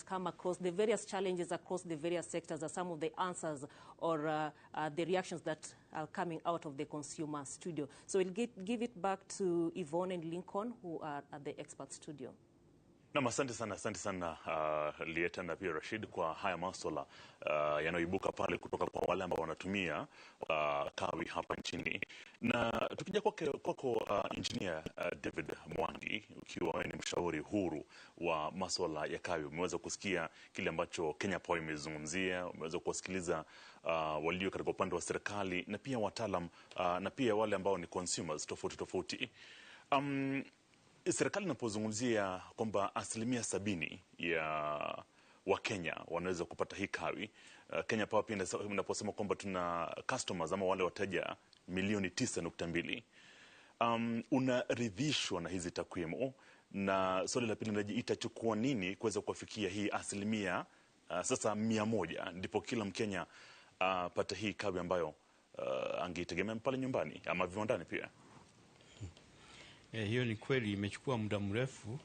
come across, the various challenges across the various sectors are some of the answers or the reactions that are coming out of the consumer studio. So we'll give it back to Yvonne and Lincoln, who are at the expert studio. Na asante sana Lieta na pia Rashid kwa haya masuala yanayoibuka pale kutoka kwa wale ambao wanatumia kawi hapa nchini. Na tukija kwako engineer David Mwangi, ukiwa ni mshauri huru wa masuala ya kawi, umeweza kusikia kile ambacho Kenya Power imezungumzia, umeweza kuwasikiliza walio katika upande wa serikali na pia wataalam na pia wale ambao ni consumers tofauti. Serikali inapozungumzia kwamba 70% ya Wakenya wanaweza kupata hii kawi, Kenya Power pia inaposema kwamba tuna customers ama wale wateja milioni 9.2. Unaridhishwa na hizi takwimu? Na swali la pili, itachukua nini kuweza kufikia hii asilimia sasa 100 ndipo kila Mkenya pata hii kawi ambayo angeitegemea pale nyumbani ama viwandani pia? Hiyo ni kweli, imechukua muda mrefu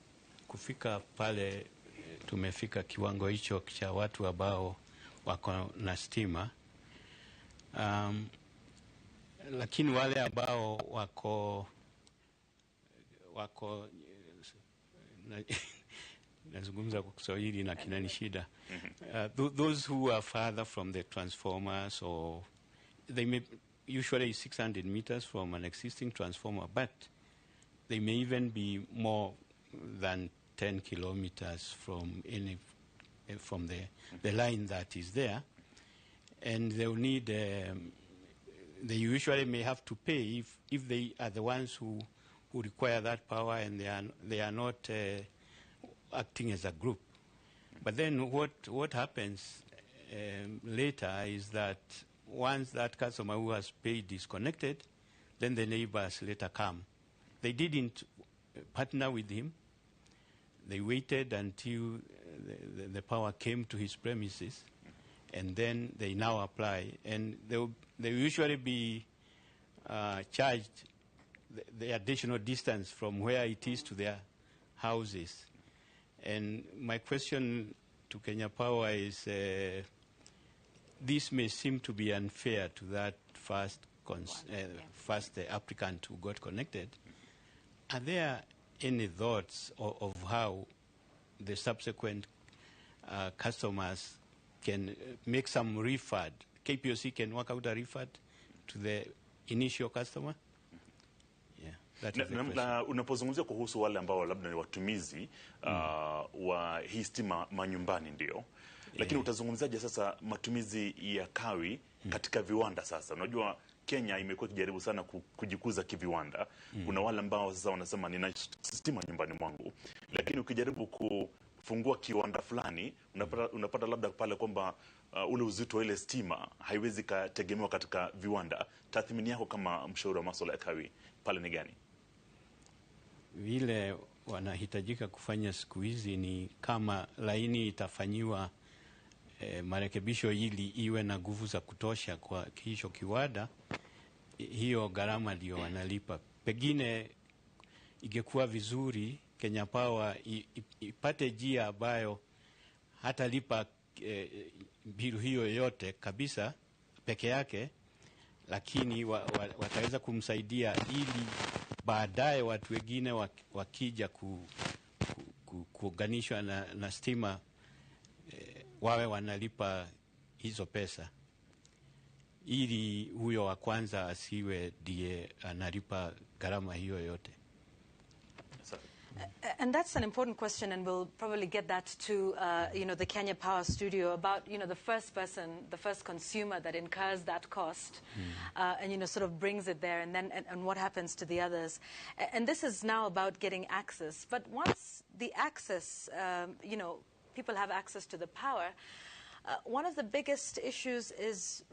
kufika pale. Tumefika kiwango hicho cha watu ambao wako na stima, lakini wale ambao wako nazungumza kwa Kiswahili na kinani shida, those who are farther from the transformers, or they may usually 600 meters from an existing transformer, but they may even be more than 10 kilometers from the line that is there, and they will need. They usually may have to pay if they are the ones who require that power, and they are not acting as a group. But then what happens later is that once that customer who has paid is connected, then the neighbors later come. They didn't partner with him. They waited until the power came to his premises, and then they now apply. And they usually be charged the additional distance from where it is to their houses. And my question to Kenya Power is, this may seem to be unfair to that first applicant who got connected. Are there any thoughts of how the subsequent customers can make some refund? KPOC can work out a refund to the initial customer? Yeah, that is the question. Unapozungumzia kuhusu wale ambao labda ni watumizi wa hii stima manyumbani ndio, lakini utazungumzaje sasa matumizi ya kawi katika viwanda? Sasa unajua Kenya imekuwa ikijaribu sana kujikuza kiviwanda. Kuna wale ambao sasa wanasema nina stima nyumbani mwangu, lakini ukijaribu kufungua kiwanda fulani unapata labda pale kwamba ule uzito wa ile stima haiwezi kutegemewa katika viwanda. Tathmini yako kama mshauri wa masuala ya kawi pale ni gani? Vile wanahitajika kufanya siku hizi ni kama laini itafanyiwa marekebisho ili iwe na nguvu za kutosha kwa hicho kiwanda, hiyo gharama ndio wanalipa. Pengine ingekuwa vizuri Kenya Power ipate njia ambayo hata lipa bilu hiyo yote kabisa peke yake, lakini wataweza kumsaidia ili baadaye watu wengine wakija kuunganishwa na stima wawe wanalipa hizo pesa, ili huyo wa kwanza asiwe ndiye analipa gharama hiyo yote. And that's an important question, and we'll probably get that to the Kenya Power Studio about the first person, the first consumer that incurs that cost, and sort of brings it there, and then and what happens to the others. And this is now about getting access. But once the access, people have access to the power, one of the biggest issues is